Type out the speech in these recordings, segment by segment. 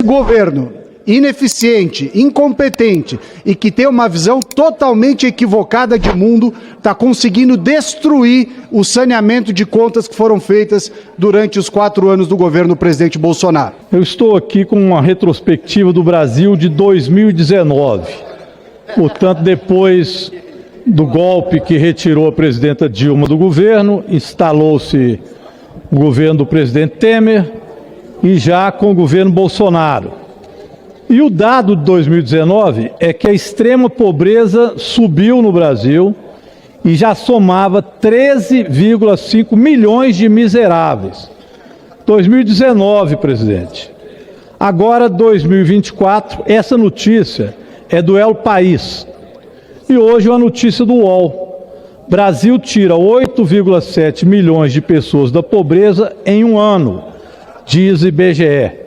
Governo ineficiente, incompetente e que tem uma visão totalmente equivocada de mundo está conseguindo destruir o saneamento de contas que foram feitas durante os 4 anos do governo do presidente Bolsonaro. Eu estou aqui com uma retrospectiva do Brasil de 2019, portanto, depois do golpe que retirou a presidenta Dilma do governo, instalou-se o governo do presidente Temer e já com o governo Bolsonaro. E o dado de 2019 é que a extrema pobreza subiu no Brasil e já somava 13,5 milhões de miseráveis. 2019, presidente. Agora, 2024, essa notícia é do El País. E hoje uma notícia do UOL. Brasil tira 8,7 milhões de pessoas da pobreza em um ano, diz IBGE.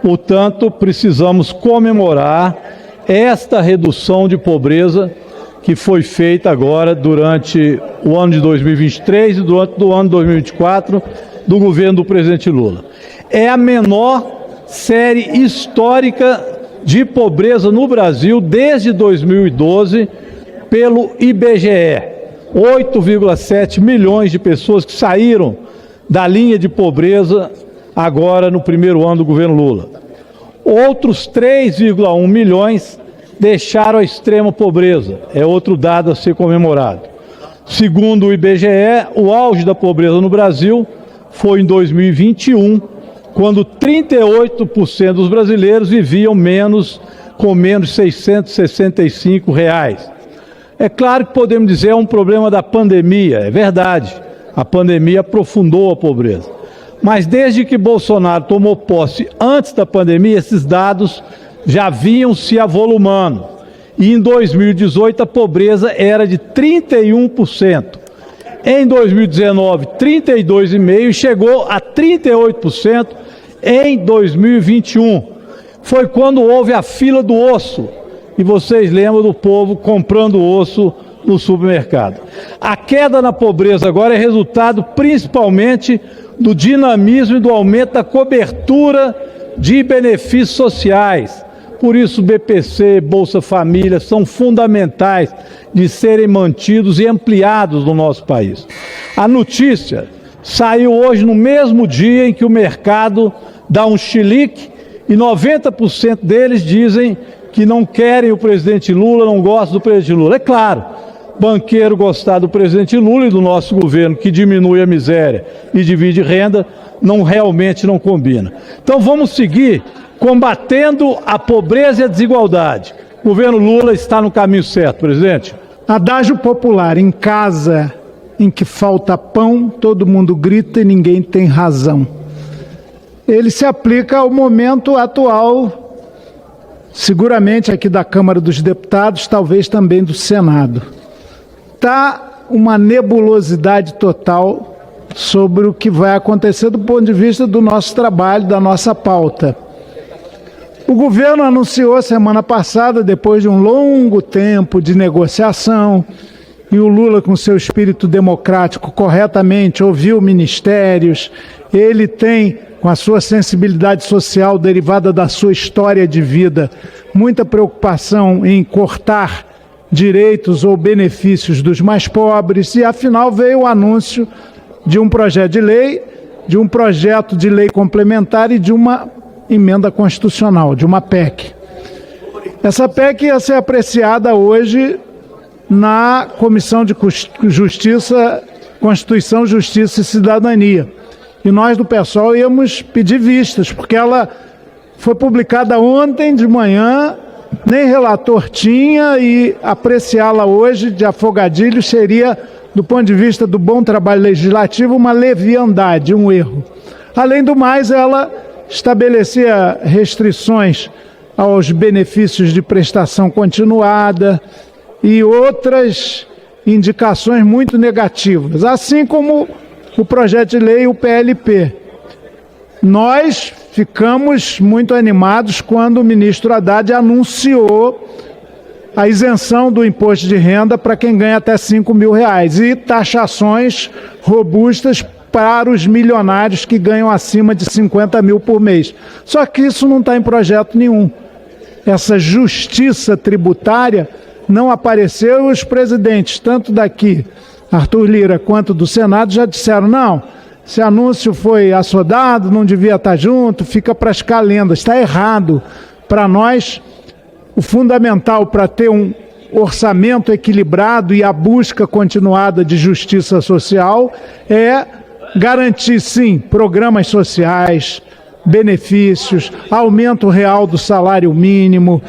Portanto, precisamos comemorar esta redução de pobreza que foi feita agora durante o ano de 2023 e durante o ano de 2024 do governo do presidente Lula. É a menor série histórica de pobreza no Brasil desde 2012 pelo IBGE. 8,7 milhões de pessoas que saíram da linha de pobreza agora no primeiro ano do governo Lula. Outros 3,1 milhões deixaram a extrema pobreza. É outro dado a ser comemorado. Segundo o IBGE, o auge da pobreza no Brasil foi em 2021, quando 38% dos brasileiros viviam com menos de R$665. É claro que podemos dizer que é um problema da pandemia, é verdade. A pandemia aprofundou a pobreza. Mas desde que Bolsonaro tomou posse antes da pandemia, esses dados já vinham se avolumando. E em 2018 a pobreza era de 31%. Em 2019, 32,5% e chegou a 38% em 2021. Foi quando houve a fila do osso. E vocês lembram do povo comprando osso no supermercado. A queda na pobreza agora é resultado principalmente do dinamismo e do aumento da cobertura de benefícios sociais. Por isso, BPC, Bolsa Família são fundamentais de serem mantidos e ampliados no nosso país. A notícia saiu hoje no mesmo dia em que o mercado dá um chilique e 90% deles dizem que não querem o presidente Lula, não gostam do presidente Lula. É claro, banqueiro gostar do presidente Lula e do nosso governo, que diminui a miséria e divide renda, realmente não combina. Então vamos seguir combatendo a pobreza e a desigualdade. O governo Lula está no caminho certo, presidente. Adágio popular: em casa em que falta pão, todo mundo grita e ninguém tem razão. Ele se aplica ao momento atual, seguramente aqui da Câmara dos Deputados, talvez também do Senado. Está uma nebulosidade total sobre o que vai acontecer do ponto de vista do nosso trabalho, da nossa pauta. O governo anunciou semana passada, depois de um longo tempo de negociação, e o Lula, com seu espírito democrático, corretamente ouviu ministérios. Ele tem, com a sua sensibilidade social derivada da sua história de vida, muita preocupação em cortar direitos ou benefícios dos mais pobres, e afinal veio o anúncio de um projeto de lei, de um projeto de lei complementar e de uma emenda constitucional, de uma PEC. Essa PEC ia ser apreciada hoje na Comissão de Justiça, Constituição, Justiça e Cidadania. E nós do PSOL íamos pedir vistas, porque ela foi publicada ontem de manhã, nem relator tinha, e apreciá-la hoje de afogadilho seria, do ponto de vista do bom trabalho legislativo, uma leviandade, um erro. Além do mais, ela estabelecia restrições aos benefícios de prestação continuada e outras indicações muito negativas, assim como o projeto de lei, o PLP. Nós ficamos muito animados quando o ministro Haddad anunciou a isenção do imposto de renda para quem ganha até R$5.000 e taxações robustas para os milionários que ganham acima de 50 mil por mês. Só que isso não está em projeto nenhum. Essa justiça tributária não apareceu e os presidentes, tanto daqui, Arthur Lira, quanto do Senado, já disseram, não, esse anúncio foi assodado, não devia estar junto, fica para as calendas. Está errado. Para nós, o fundamental para ter um orçamento equilibrado e a busca continuada de justiça social é garantir, sim, programas sociais, benefícios, aumento real do salário mínimo,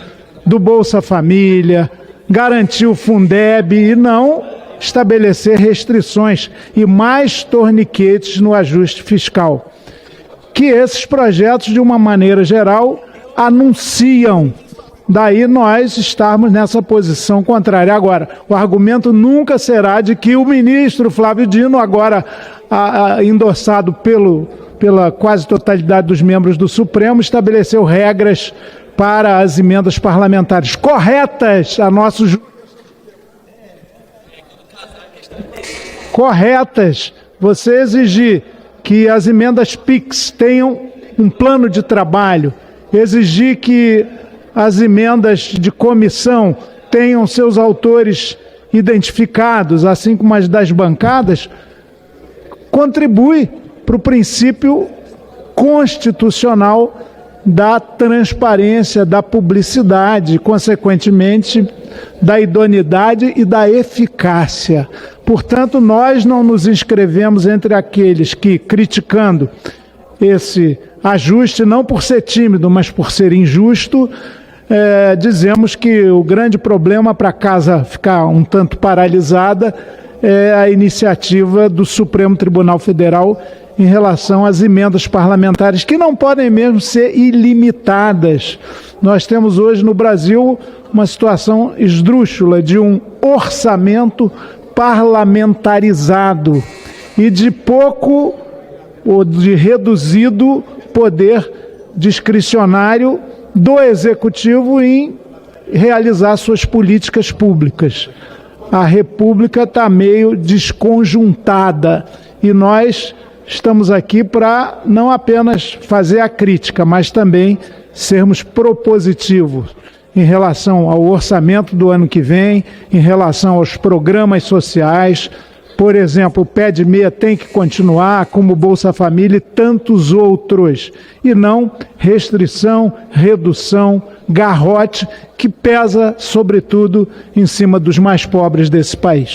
do Bolsa Família, garantir o Fundeb e não estabelecer restrições e mais torniquetes no ajuste fiscal. Que esses projetos, de uma maneira geral, anunciam. Daí nós estarmos nessa posição contrária. Agora, o argumento nunca será de que o ministro Flávio Dino, agora endossado pela quase totalidade dos membros do Supremo, estabeleceu regras para as emendas parlamentares corretas a nosso corretas. Você exigir que as emendas PIX tenham um plano de trabalho, exigir que as emendas de comissão tenham seus autores identificados, assim como as das bancadas, contribui para o princípio constitucional da transparência, da publicidade, consequentemente, da idoneidade e da eficácia. Portanto, nós não nos inscrevemos entre aqueles que, criticando esse ajuste, não por ser tímido, mas por ser injusto, dizemos que o grande problema para a casa ficar um tanto paralisada é a iniciativa do Supremo Tribunal Federal em relação às emendas parlamentares, que não podem mesmo ser ilimitadas. Nós temos hoje no Brasil uma situação esdrúxula de um orçamento parlamentarizado e de pouco ou de reduzido poder discricionário do Executivo em realizar suas políticas públicas. A República está meio desconjuntada e nós estamos aqui para não apenas fazer a crítica, mas também sermos propositivos em relação ao orçamento do ano que vem, em relação aos programas sociais. Por exemplo, o Pé de Meia tem que continuar, como o Bolsa Família e tantos outros, e não restrição, redução, garrote, que pesa, sobretudo, em cima dos mais pobres desse país.